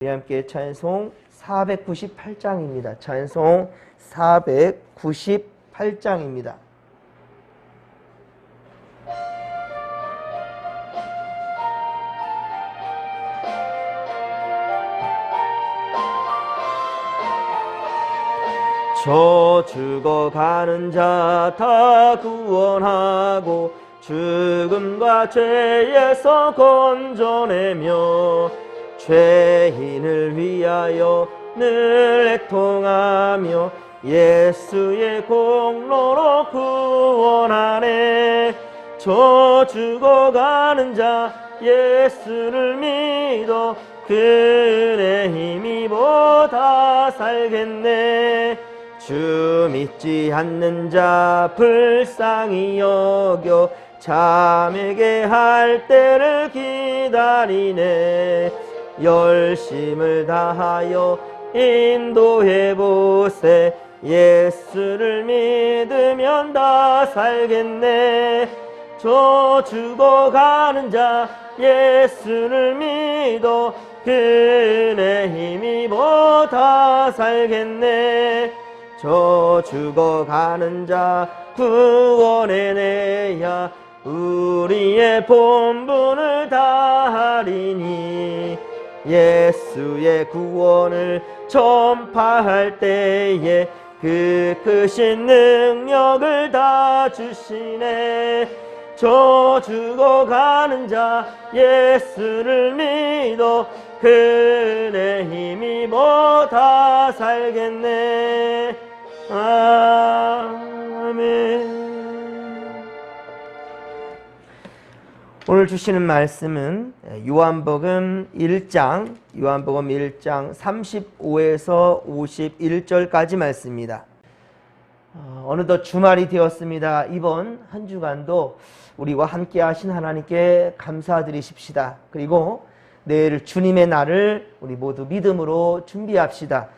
우리 함께 찬송 498장입니다. 찬송 498장입니다. 저 죽어가는 자 다 구원하고 죽음과 죄에서 건져내며 죄인을 위하여 늘 애통하며 예수의 공로로 구원하네. 저 죽어가는 자 예수를 믿어 그 은혜 힘입어 다 살겠네. 주 믿지 않는 자 불쌍히 여겨 잠에게 할 때를 기다리네. 열심을 다하여 인도해보세. 예수를 믿으면 다 살겠네. 저 죽어가는 자 예수를 믿어 그 은혜 힘입어 다 살겠네. 저 죽어가는 자 구원해내야 우리의 본분을 다하리니. 예수의 구원을 전파할 때에 그 크신 능력을 다 주시네. 저 죽어가는 자 예수를 믿어 그 은혜 힘입어 다 살겠네. 아멘. 오늘 주시는 말씀은 요한복음 1장 35에서 51절까지 말씀입니다. 어느덧 주말이 되었습니다. 이번 한 주간도 우리와 함께 하신 하나님께 감사드리십시다. 그리고 내일 주님의 날을 우리 모두 믿음으로 준비합시다.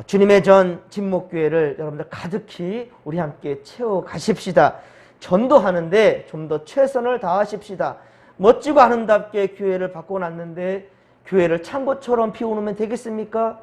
주님의 전 진목교회를 여러분들 가득히 우리 함께 채워가십시다. 전도하는데 좀 더 최선을 다하십시다. 멋지고 아름답게 교회를 바꿔놨는데 교회를 창고처럼 피워놓으면 되겠습니까?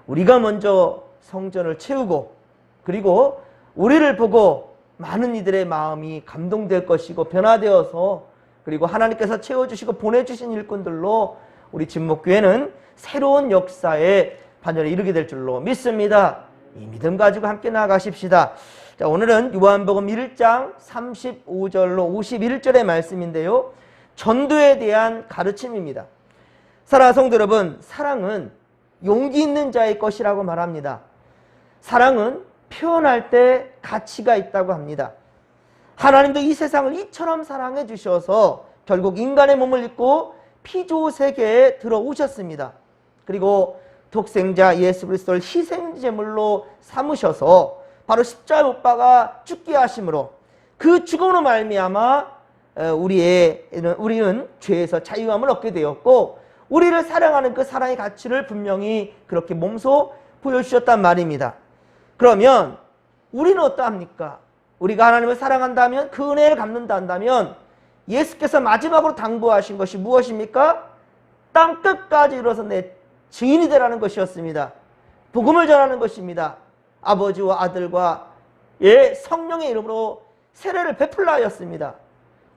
우리가 먼저 성전을 채우고 그리고 우리를 보고 많은 이들의 마음이 감동될 것이고 변화되어서 그리고 하나님께서 채워주시고 보내주신 일꾼들로 우리 진목교회는 새로운 역사의 반열에 이르게 될 줄로 믿습니다. 이 믿음 가지고 함께 나아가십시다. 자, 오늘은 요한복음 1장 35절로 51절의 말씀인데요. 전도에 대한 가르침입니다. 사랑하는 성도 여러분, 사랑은 용기 있는 자의 것이라고 말합니다. 사랑은 표현할 때 가치가 있다고 합니다. 하나님도 이 세상을 이처럼 사랑해 주셔서 결국 인간의 몸을 입고 피조 세계에 들어오셨습니다. 그리고 독생자 예수 그리스도를 희생제물로 삼으셔서 바로 십자가에 못 박아 죽게 하심으로 그 죽음으로 말미암아 우리는 죄에서 자유함을 얻게 되었고 우리를 사랑하는 그 사랑의 가치를 분명히 그렇게 몸소 보여주셨단 말입니다. 그러면 우리는 어떠합니까? 우리가 하나님을 사랑한다면 그 은혜를 갚는다 한다면 예수께서 마지막으로 당부하신 것이 무엇입니까? 땅끝까지 이뤄서 내 증인이 되라는 것이었습니다. 복음을 전하는 것입니다. 아버지와 아들과 성령의 이름으로 세례를 베풀라 하였습니다.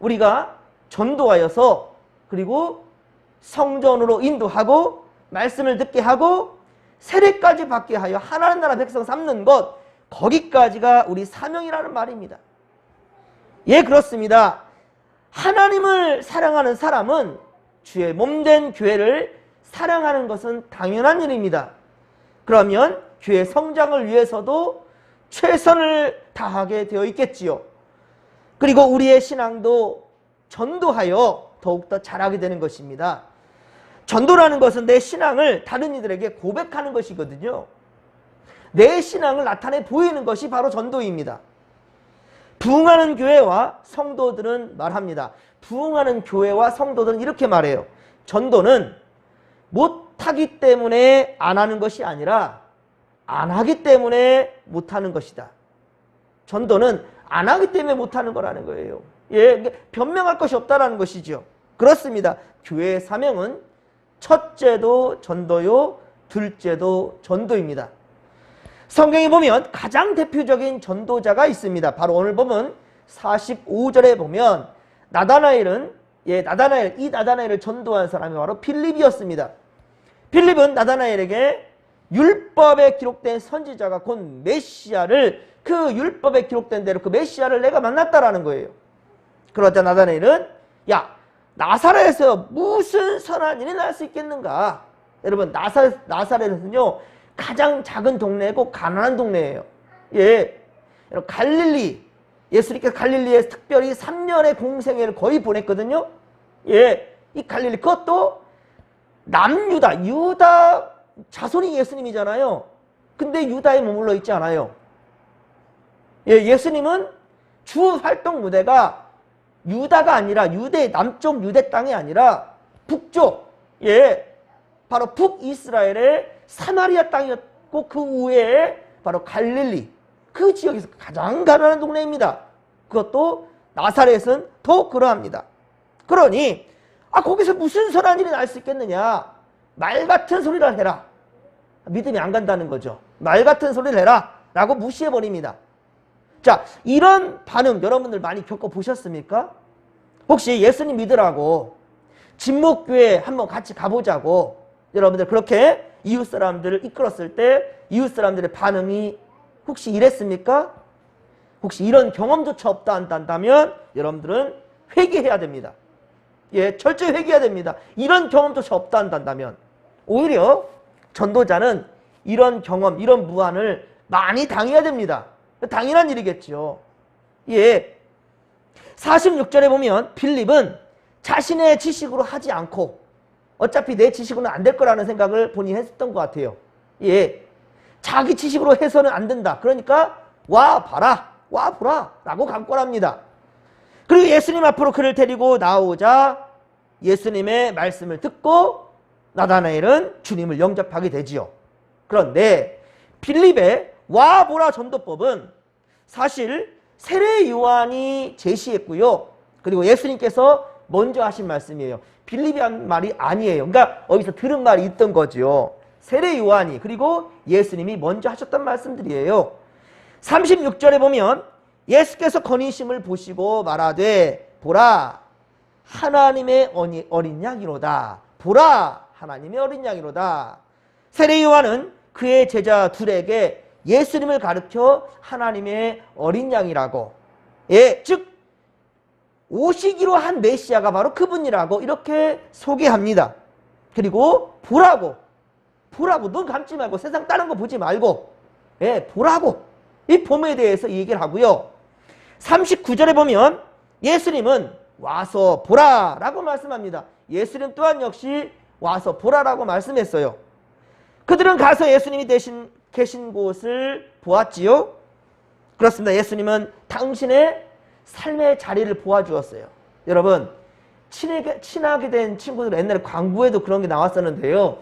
우리가 전도하여서 그리고 성전으로 인도하고 말씀을 듣게 하고 세례까지 받게 하여 하나님 나라 백성 삼는 것, 거기까지가 우리 사명이라는 말입니다. 예, 그렇습니다. 하나님을 사랑하는 사람은 주의 몸된 교회를 사랑하는 것은 당연한 일입니다. 그러면 교회 성장을 위해서도 최선을 다하게 되어 있겠지요. 그리고 우리의 신앙도 전도하여 더욱더 잘하게 되는 것입니다. 전도라는 것은 내 신앙을 다른 이들에게 고백하는 것이거든요. 내 신앙을 나타내 보이는 것이 바로 전도입니다. 부흥하는 교회와 성도들은 말합니다. 부흥하는 교회와 성도들은 이렇게 말해요. 전도는 못하기 때문에 안 하는 것이 아니라 안 하기 때문에 못하는 것이다. 전도는 안 하기 때문에 못하는 거라는 거예요. 예, 변명할 것이 없다라는 것이죠. 그렇습니다. 교회의 사명은 첫째도 전도요, 둘째도 전도입니다. 성경에 보면 가장 대표적인 전도자가 있습니다. 바로 오늘 보면 45절에 보면 이 나다나엘을 전도한 사람이 바로 빌립이었습니다. 빌립은 나다나엘에게 율법에 기록된 선지자가 곧 메시아를, 그 율법에 기록된 대로 그 메시아를 내가 만났다라는 거예요. 그러자 나다나엘은 야, 나사렛에서 무슨 선한 일이 날 수 있겠는가? 여러분, 나사렛은요 가장 작은 동네고 가난한 동네예요. 예, 갈릴리, 예수님께서 갈릴리에 특별히 3년의 공생애를 거의 보냈거든요. 예, 이 갈릴리, 그것도 남유다, 유다 자손이 예수님이잖아요. 근데 유다에 머물러 있지 않아요. 예, 예수님은 주 활동 무대가 유다가 아니라 남쪽 유대 땅이 아니라 북쪽, 예, 바로 북이스라엘의 사마리아 땅이었고 그 후에 바로 갈릴리, 그 지역에서 가장 가난한 동네입니다. 그것도 나사렛은 더욱 그러합니다. 그러니 거기서 무슨 선한 일이 날 수 있겠느냐? 말 같은 소리를 해라. 믿음이 안 간다는 거죠. 말 같은 소리를 해라 라고 무시해버립니다. 자, 이런 반응 여러분들 많이 겪어보셨습니까? 혹시 예수님 믿으라고 진목교회 한번 같이 가보자고 여러분들 그렇게 이웃 사람들을 이끌었을 때 이웃 사람들의 반응이 혹시 이랬습니까? 혹시 이런 경험조차 없다 한다면 여러분들은 회개해야 됩니다. 예, 철저히 회개해야 됩니다. 이런 경험조차 없다 한다면 오히려 전도자는 이런 경험, 이런 무한을 많이 당해야 됩니다. 당연한 일이겠죠. 예, 46절에 보면 빌립은 자신의 지식으로 하지 않고 어차피 내 지식으로는 안 될 거라는 생각을 본인이 했었던 것 같아요. 예, 자기 지식으로 해서는 안 된다. 그러니까 와 봐라, 와 보라 라고 강권합니다. 그리고 예수님 앞으로 그를 데리고 나오자 예수님의 말씀을 듣고 나다나엘은 주님을 영접하게 되지요. 그런데 빌립의 와 보라 전도법은 사실 세례 요한이 제시했고요. 그리고 예수님께서 먼저 하신 말씀이에요. 빌립이 한 말이 아니에요. 그러니까 어디서 들은 말이 있던 거죠. 세례 요한이, 그리고 예수님이 먼저 하셨던 말씀들이에요. 36절에 보면 예수께서 건의심을 보시고 말하되 보라 하나님의 어린 양이로다. 보라 하나님의 어린 양이로다. 세례 요한은 그의 제자 둘에게 예수님을 가르쳐 하나님의 어린 양이라고, 예, 즉 오시기로 한 메시아가 바로 그분이라고 이렇게 소개합니다. 그리고 보라고 눈 감지 말고 세상 다른 거 보지 말고, 예, 보라고 이 봄에 대해서 얘기를 하고요. 39절에 보면 예수님은 와서 보라라고 말씀합니다. 예수님 또한 역시 와서 보라라고 말씀했어요. 그들은 가서 예수님이 계신 곳을 보았지요. 그렇습니다. 예수님은 당신의 삶의 자리를 보아주었어요. 여러분, 친하게 된 친구들 옛날에 광고에도 그런 게 나왔었는데요.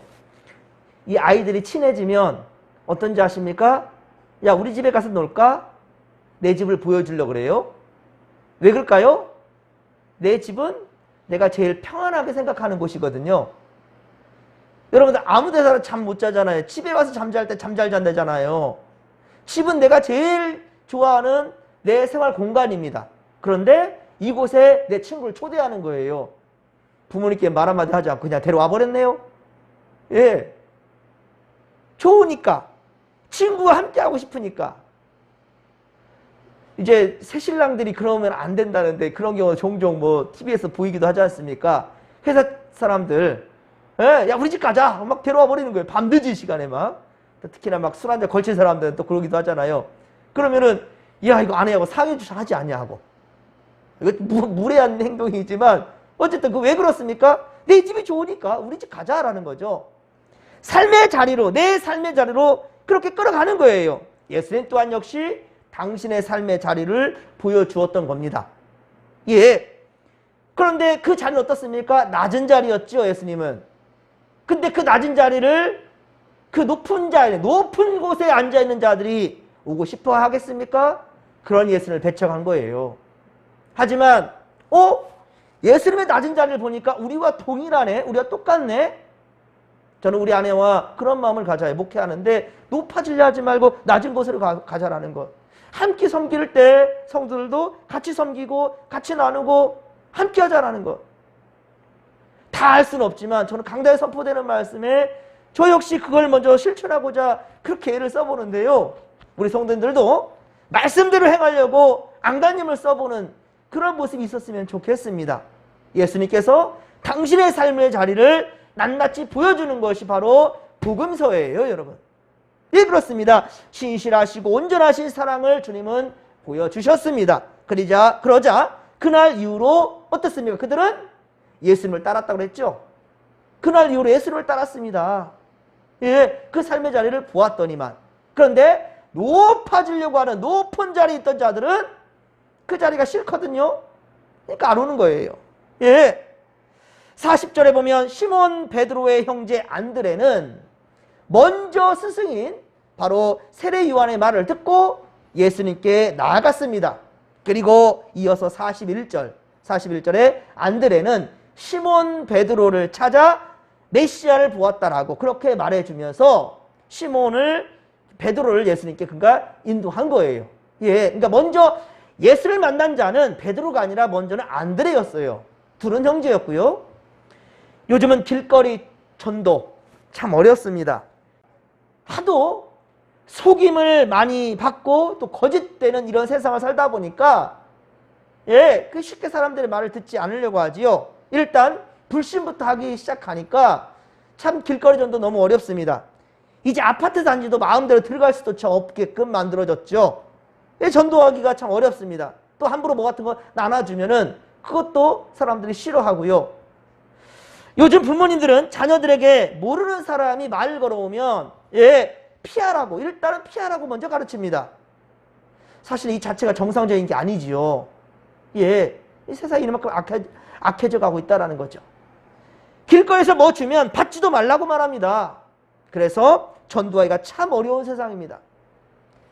이 아이들이 친해지면 어떤지 아십니까? 야, 우리 집에 가서 놀까? 내 집을 보여주려고 그래요. 왜 그럴까요? 내 집은 내가 제일 평안하게 생각하는 곳이거든요. 여러분들 아무 데서나 잠 못 자잖아요. 집에 와서 잠잘 때 잠 잘 잔다잖아요. 집은 내가 제일 좋아하는 내 생활 공간입니다. 그런데 이곳에 내 친구를 초대하는 거예요. 부모님께 말 한마디 하지 않고 그냥 데려와 버렸네요. 예, 좋으니까, 친구와 함께 하고 싶으니까. 이제 새신랑들이 그러면 안 된다는데 그런 경우 종종 뭐 TV에서 보이기도 하지 않습니까? 회사 사람들, 예, 야 우리 집 가자 막 데려와 버리는 거예요. 밤늦은 시간에 막. 특히나 막 술 한잔 걸친 사람들은 또 그러기도 하잖아요. 그러면은 야 이거 안 해 하고 상해주차 하지 않냐 하고. 이거 무례한 행동이지만 어쨌든 그 왜 그렇습니까? 내 집이 좋으니까 우리 집 가자라는 거죠. 삶의 자리로, 내 삶의 자리로 그렇게 끌어가는 거예요. 예수님 또한 역시 당신의 삶의 자리를 보여주었던 겁니다. 예. 그런데 그 자리는 어떻습니까? 낮은 자리였죠, 예수님은. 근데 그 낮은 자리를 그 높은 자리, 높은 곳에 앉아있는 자들이 오고 싶어 하겠습니까? 그런 예수님을 배척한 거예요. 하지만 예수님의 낮은 자리를 보니까 우리와 동일하네, 우리와 똑같네. 저는 우리 아내와 그런 마음을 가져요. 목회하는데 높아지려 하지 말고 낮은 곳으로 가자라는 것. 함께 섬길 때 성도들도 같이 섬기고 같이 나누고 함께 하자라는 것. 다 할 수는 없지만 저는 강단에 선포되는 말씀에 저 역시 그걸 먼저 실천하고자 그렇게 애를 써보는데요. 우리 성도들도 말씀대로 행하려고 앙단님을 써보는 그런 모습이 있었으면 좋겠습니다. 예수님께서 당신의 삶의 자리를 낱낱이 보여주는 것이 바로 복음서예요, 여러분. 예, 그렇습니다. 신실하시고 온전하신 사랑을 주님은 보여주셨습니다. 그러자 그날 이후로 어떻습니까? 그들은 예수님을 따랐다고 그랬죠. 그날 이후로 예수님을 따랐습니다. 예, 그 삶의 자리를 보았더니만. 그런데 높아지려고 하는 높은 자리에 있던 자들은 그 자리가 싫거든요. 그러니까 안 오는 거예요. 예. 40절에 보면 시몬 베드로의 형제 안드레는 먼저 스승인 바로 세례 요한의 말을 듣고 예수님께 나아갔습니다. 그리고 이어서 41절에 안드레는 시몬 베드로를 찾아 메시아를 보았다라고 그렇게 말해주면서 베드로를 예수님께 그가 인도한 거예요. 예, 그러니까 먼저 예수를 만난 자는 베드로가 아니라 먼저는 안드레였어요. 둘은 형제였고요. 요즘은 길거리 전도 참 어렵습니다. 하도 속임을 많이 받고 또 거짓되는 이런 세상을 살다 보니까 예, 그 쉽게 사람들의 말을 듣지 않으려고 하지요. 일단 불신부터 하기 시작하니까 참 길거리 전도 너무 어렵습니다. 이제 아파트 단지도 마음대로 들어갈 수도 참 없게끔 만들어졌죠. 예, 전도하기가 참 어렵습니다. 또 함부로 뭐 같은 거 나눠주면은 그것도 사람들이 싫어하고요. 요즘 부모님들은 자녀들에게 모르는 사람이 말 걸어오면 예, 피하라고, 일단은 피하라고 먼저 가르칩니다. 사실 이 자체가 정상적인 게 아니지요. 예, 이 세상이 이만큼 악해져 가고 있다는 거죠. 길거리에서 뭐 주면 받지도 말라고 말합니다. 그래서 전도하기가 참 어려운 세상입니다.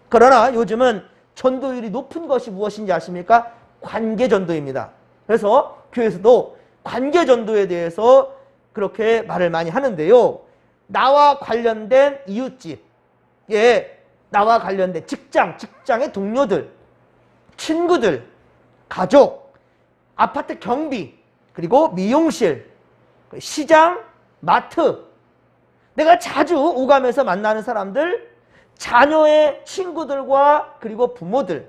그러나 요즘은 전도율이 높은 것이 무엇인지 아십니까? 관계전도입니다. 그래서 교회에서도 관계전도에 대해서 그렇게 말을 많이 하는데요. 나와 관련된 이웃집, 예, 나와 관련된 직장의 동료들, 친구들, 가족, 아파트 경비, 그리고 미용실, 시장, 마트, 내가 자주 오가면서 만나는 사람들, 자녀의 친구들과 그리고 부모들,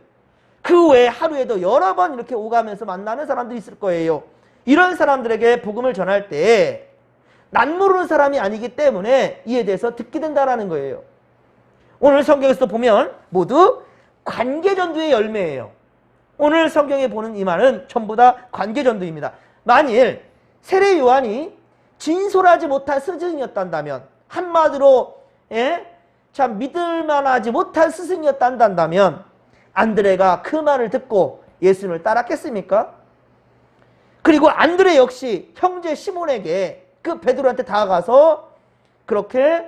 그 외에 하루에도 여러 번 이렇게 오가면서 만나는 사람들이 있을 거예요. 이런 사람들에게 복음을 전할 때 난 모르는 사람이 아니기 때문에 이에 대해서 듣게 된다는 거예요. 오늘 성경에서 보면 모두 관계전도의 열매예요. 오늘 성경에 보는 이 말은 전부 다 관계전도입니다. 만일 세례 요한이 진솔하지 못한 스승이었단다면, 한마디로 참 믿을만하지 못한 스승이었단다면 안드레가 그 말을 듣고 예수님을 따랐겠습니까? 그리고 안드레 역시 형제 시몬에게 그 베드로한테 다가가서 그렇게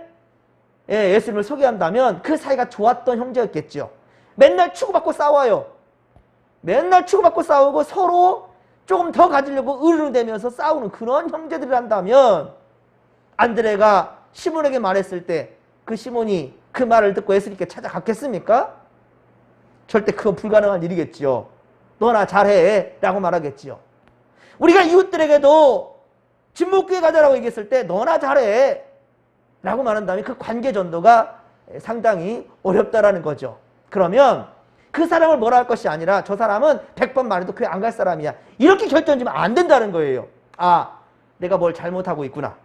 예수님을 소개한다면 그 사이가 좋았던 형제였겠죠. 맨날 치고받고 싸워요. 맨날 치고받고 싸우고 서로 조금 더 가지려고 으르르대면서 싸우는 그런 형제들이란다면 안드레가 시몬에게 말했을 때 그 시몬이 그 말을 듣고 예수님께 찾아갔겠습니까? 절대 그건 불가능한 일이겠지요. 너나 잘해 라고 말하겠지요. 우리가 이웃들에게도 진목교회 가자라고 얘기했을 때 너나 잘해 라고 말한다면 그 관계전도가 상당히 어렵다라는 거죠. 그러면 그 사람을 뭐라 할 것이 아니라 저 사람은 100번 말해도 교회 안 갈 사람이야, 이렇게 결정지면 안 된다는 거예요. 아, 내가 뭘 잘못하고 있구나.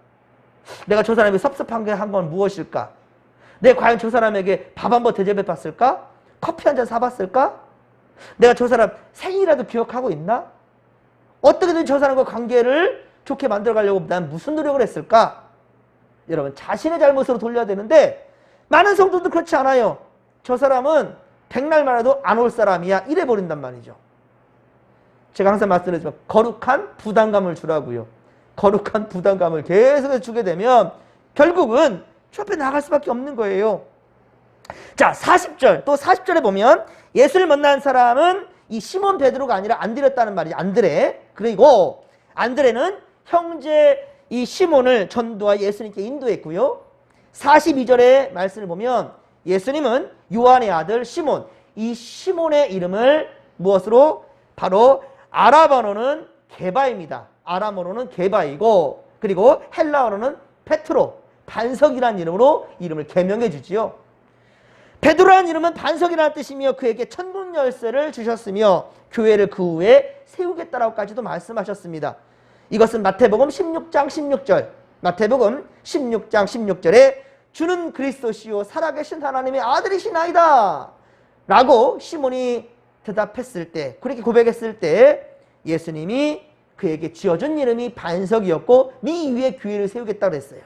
내가 저 사람이 섭섭한 게 한 건 무엇일까? 내가 과연 저 사람에게 밥 한 번 대접해 봤을까? 커피 한 잔 사봤을까? 내가 저 사람 생일이라도 기억하고 있나? 어떻게든 저 사람과 관계를 좋게 만들어가려고 난 무슨 노력을 했을까? 여러분, 자신의 잘못으로 돌려야 되는데 많은 성도도 그렇지 않아요. 저 사람은 백날 말해도 안 올 사람이야, 이래 버린단 말이죠. 제가 항상 말씀드리지만 거룩한 부담감을 주라고요. 거룩한 부담감을 계속해서 주게 되면 결국은 저 앞에 나갈 수밖에 없는 거예요. 자, 40절, 또 40절에 보면 예수를 만난 사람은 이 시몬 베드로가 아니라 안드레였다는 말이죠. 안드레. 그리고 안드레는 형제 이 시몬을 전도와 예수님께 인도했고요. 42절의 말씀을 보면 예수님은 요한의 아들 시몬, 이 시몬의 이름을 무엇으로? 바로 아랍어로는 게바입니다. 아람어로는 게바이고, 그리고 헬라어로는 페트로, 반석이라는 이름으로 이름을 개명해 주지요. 베드로라는 이름은 반석이라는 뜻이며 그에게 천국 열쇠를 주셨으며 교회를 그 후에 세우겠다라고까지도 말씀하셨습니다. 이것은 마태복음 16장 16절, 마태복음 16장 16절에 주는 그리스도시요 살아계신 하나님의 아들이시나이다 라고 시몬이 대답했을 때, 그렇게 고백했을 때 예수님이 그에게 지어준 이름이 반석이었고 네 위에 교회를 세우겠다고 했어요.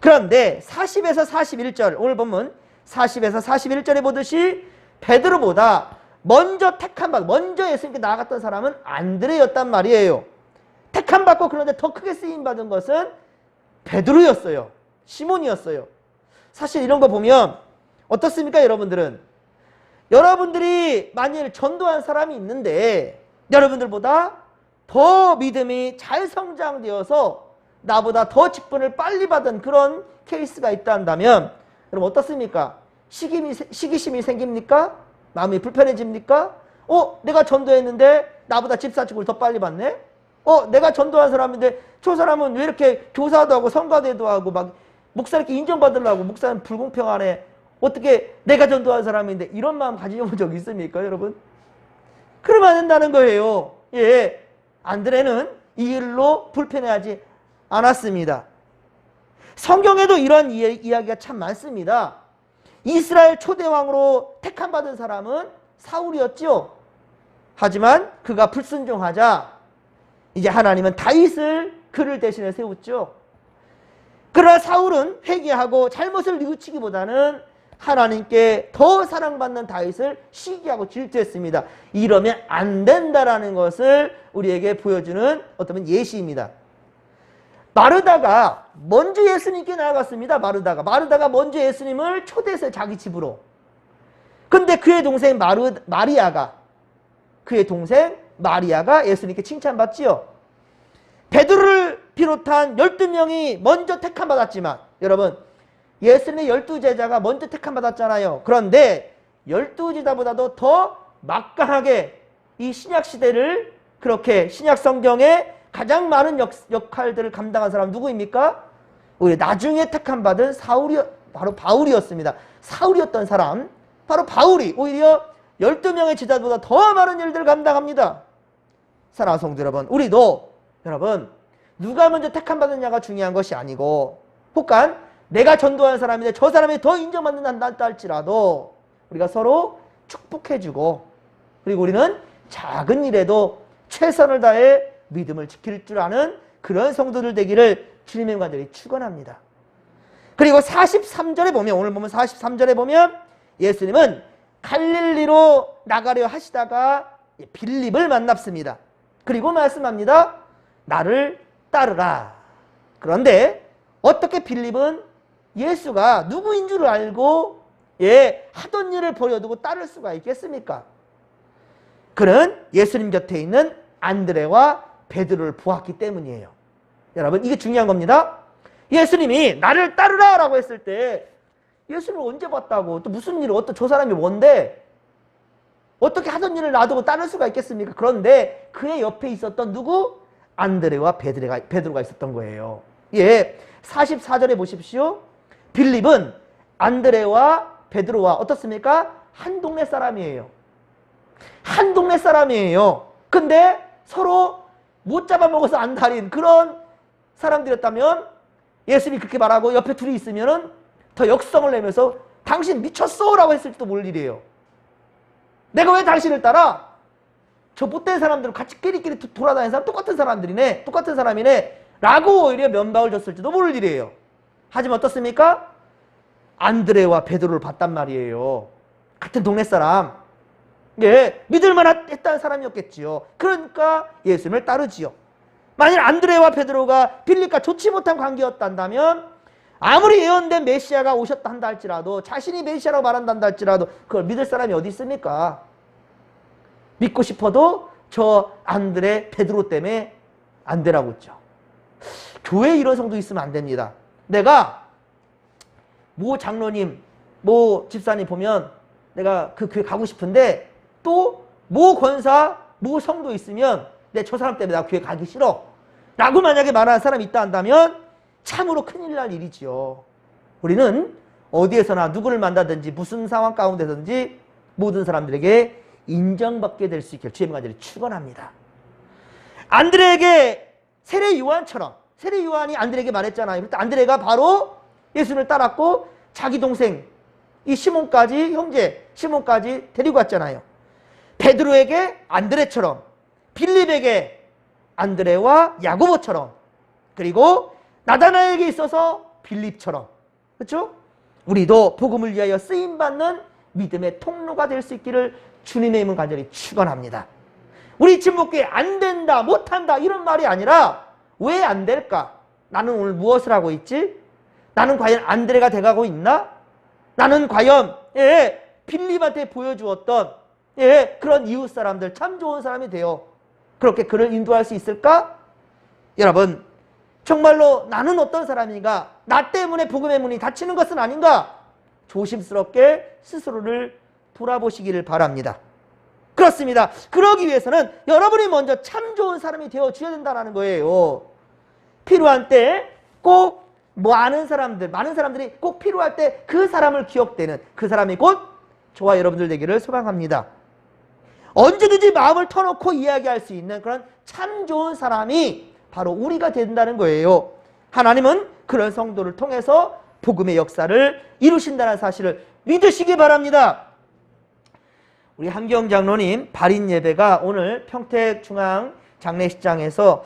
그런데 40에서 41절, 오늘 보면 40에서 41절에 보듯이 베드로보다 먼저 택함받고 먼저 예수님께 나아갔던 사람은 안드레였단 말이에요. 택함받고 그런데 더 크게 쓰임받은 것은 베드로였어요. 시몬이었어요. 사실 이런 거 보면 어떻습니까, 여러분들은? 여러분들이 만일 전도한 사람이 있는데 여러분들보다 더 믿음이 잘 성장되어서 나보다 더 직분을 빨리 받은 그런 케이스가 있다 한다면 여러분 어떻습니까? 시기심이 생깁니까? 마음이 불편해집니까? 내가 전도했는데 나보다 집사직을 더 빨리 받네? 내가 전도한 사람인데 저 사람은 왜 이렇게 교사도 하고 성가대도 하고 막 목사 이렇게 인정받으려고 목사는 불공평하네. 어떻게 내가 전도한 사람인데 이런 마음 가지셔본 적 있습니까, 여러분? 그러면 안 된다는 거예요. 예, 안드레는 이 일로 불편해하지 않았습니다. 성경에도 이런 이야기가 참 많습니다. 이스라엘 초대왕으로 택함받은 사람은 사울이었죠. 하지만 그가 불순종하자 이제 하나님은 다윗을 그를 대신해 세웠죠. 그러나 사울은 회개하고 잘못을 뉘우치기보다는 하나님께 더 사랑받는 다윗을 시기하고 질투했습니다. 이러면 안 된다라는 것을 우리에게 보여주는 어떤 예시입니다. 마르다가 먼저 예수님께 나아갔습니다. 마르다가 먼저 예수님을 초대했어요, 자기 집으로. 근데 그의 동생 마리아가 예수님께 칭찬받지요. 베드로를 비롯한 12명이 먼저 택함받았지만 여러분 예수님의 12제자가 먼저 택함받았잖아요. 그런데 12제자보다도 더 막강하게 이 신약시대를 그렇게 신약성경에 가장 많은 역할들을 감당한 사람 누구입니까? 우리 나중에 택함받은 바로 바울이었습니다. 사울이었던 사람, 바로 바울이 오히려 12명의 제자보다 더 많은 일들을 감당합니다. 사랑하는 성도 여러분, 우리도 여러분 누가 먼저 택함받느냐가 중요한 것이 아니고 혹간 내가 전도한 사람인데 저 사람이 더 인정받는다 할지라도 우리가 서로 축복해주고 그리고 우리는 작은 일에도 최선을 다해 믿음을 지킬 줄 아는 그런 성도들 되기를 주님의 관절이 축원합니다. 그리고 43절에 보면 오늘 보면 43절에 보면 예수님은 갈릴리로 나가려 하시다가 빌립을 만납습니다. 그리고 말씀합니다. 나를 따르라. 그런데 어떻게 빌립은 예수가 누구인 줄 알고 하던 일을 버려두고 따를 수가 있겠습니까? 그는 예수님 곁에 있는 안드레와 베드로를 보았기 때문이에요. 여러분 이게 중요한 겁니다. 예수님이 나를 따르라 라고 했을 때 예수님을 언제 봤다고 또 무슨 일을 저 사람이 뭔데 어떻게 하던 일을 놔두고 따를 수가 있겠습니까? 그런데 그의 옆에 있었던 누구? 안드레와 베드로가 있었던 거예요. 44절에 보십시오. 빌립은 안드레와 베드로와 어떻습니까? 한 동네 사람이에요. 한 동네 사람이에요. 근데 서로 못 잡아먹어서 안달인 그런 사람들이었다면 예수님이 그렇게 말하고 옆에 둘이 있으면 더 역성을 내면서 당신 미쳤어 라고 했을지도 모를 일이에요. 내가 왜 당신을 따라? 저 못된 사람들은 같이 끼리끼리 돌아다니는 사람 똑같은 사람이네 라고 오히려 면박을 줬을지도 모를 일이에요. 하지만 어떻습니까? 안드레와 베드로를 봤단 말이에요. 같은 동네 사람. 믿을만 했다는 사람이었겠지요. 그러니까 예수님을 따르지요. 만일 안드레와 베드로가 빌립과 좋지 못한 관계였다면 아무리 예언된 메시아가 오셨다 한다 할지라도 자신이 메시아라고 말한다 한다 할지라도 그걸 믿을 사람이 어디 있습니까? 믿고 싶어도 저 안드레, 베드로 때문에 안 되라고 했죠. 교회에 이런 성도 있으면 안 됩니다. 내가 모 장로님, 모 집사님 보면 내가 그 교회 가고 싶은데 또 모 권사, 모 성도 있으면 내 저 사람 때문에 나 교회 가기 싫어 라고 만약에 말하는 사람이 있다 한다면 참으로 큰일 날 일이지요. 우리는 어디에서나 누구를 만나든지 무슨 상황 가운데든지 모든 사람들에게 인정받게 될 수 있기를 주의 간절히 축원합니다. 안드레에게 세례 요한처럼, 세례 요한이 안드레에게 말했잖아요. 그때 안드레가 바로 예수를 따랐고 자기 동생 이 시몬까지, 형제 시몬까지 데리고 왔잖아요. 베드로에게 안드레처럼, 빌립에게 안드레와 야고보처럼, 그리고 나다나엘에게 있어서 빌립처럼, 그렇죠? 우리도 복음을 위하여 쓰임받는 믿음의 통로가 될 수 있기를 주님의 이름을 간절히 축원합니다. 우리 친목교회 안 된다, 못한다 이런 말이 아니라 왜 안 될까? 나는 오늘 무엇을 하고 있지? 나는 과연 안드레가 돼가고 있나? 나는 과연 빌립한테 보여주었던 그런 이웃 사람들 참 좋은 사람이 되어 그렇게 그를 인도할 수 있을까? 여러분, 정말로 나는 어떤 사람인가? 나 때문에 복음의 문이 닫히는 것은 아닌가? 조심스럽게 스스로를 돌아보시기를 바랍니다. 그렇습니다. 그러기 위해서는 여러분이 먼저 참 좋은 사람이 되어줘야 된다는 거예요. 필요한 때 꼭 많은 사람들이 꼭 필요할 때 그 사람을 기억되는 그 사람이 곧 저와 여러분들 되기를 소망합니다. 언제든지 마음을 터놓고 이야기할 수 있는 그런 참 좋은 사람이 바로 우리가 된다는 거예요. 하나님은 그런 성도를 통해서 복음의 역사를 이루신다는 사실을 믿으시기 바랍니다. 우리 함경 장로님 발인 예배가 오늘 평택중앙 장례식장에서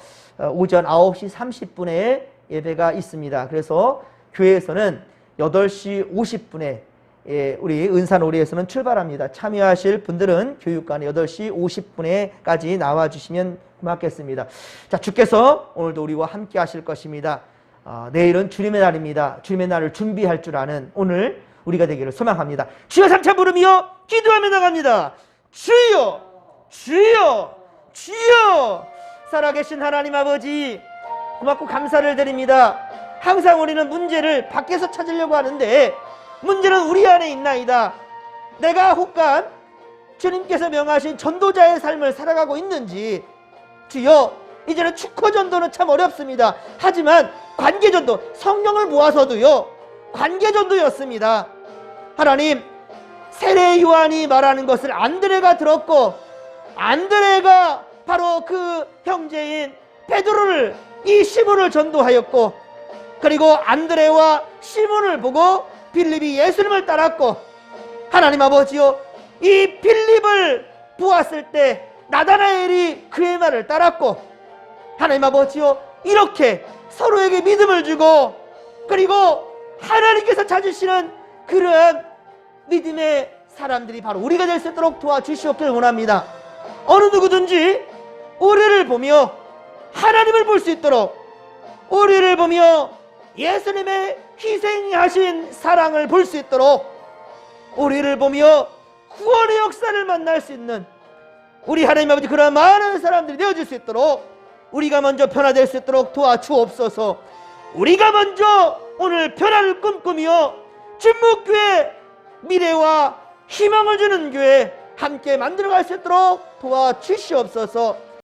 오전 9시 30분에 예배가 있습니다. 그래서 교회에서는 8시 50분에 우리 은산오리에서는 출발합니다. 참여하실 분들은 교육관에 8시 50분에까지 나와주시면 고맙겠습니다. 자, 주께서 오늘도 우리와 함께 하실 것입니다. 내일은 주님의 날입니다. 주님의 날을 준비할 줄 아는 오늘 우리가 되기를 소망합니다. 주여 삼차 부르며 기도하며 나갑니다. 주여, 주여, 주여. 살아계신 하나님 아버지, 고맙고 감사를 드립니다. 항상 우리는 문제를 밖에서 찾으려고 하는데 문제는 우리 안에 있나이다. 내가 혹간 주님께서 명하신 전도자의 삶을 살아가고 있는지, 주여, 이제는 축호전도는 참 어렵습니다. 하지만 관계전도, 성령을 모아서도요, 관계전도였습니다. 하나님, 세례 요한이 말하는 것을 안드레가 들었고, 안드레가 바로 그 형제인 베드로를, 이 시몬을 전도하였고, 그리고 안드레와 시몬을 보고 빌립이 예수님을 따랐고, 하나님 아버지요, 이 빌립을 보았을 때 나다나엘이 그의 말을 따랐고, 하나님 아버지요, 이렇게 서로에게 믿음을 주고, 그리고 하나님께서 찾으시는 그런 믿음의 사람들이 바로 우리가 될 수 있도록 도와주시옵기를 원합니다. 어느 누구든지 우리를 보며 하나님을 볼 수 있도록, 우리를 보며 예수님의 희생하신 사랑을 볼 수 있도록, 우리를 보며 구원의 역사를 만날 수 있는 우리 하나님 아버지 그런 많은 사람들이 되어질 수 있도록 우리가 먼저 변화될 수 있도록 도와주옵소서. 우리가 먼저 오늘 변화를 꿈꾸며 진목교회 미래와 희망을 주는 교회 함께 만들어갈 수 있도록 도와주시옵소서.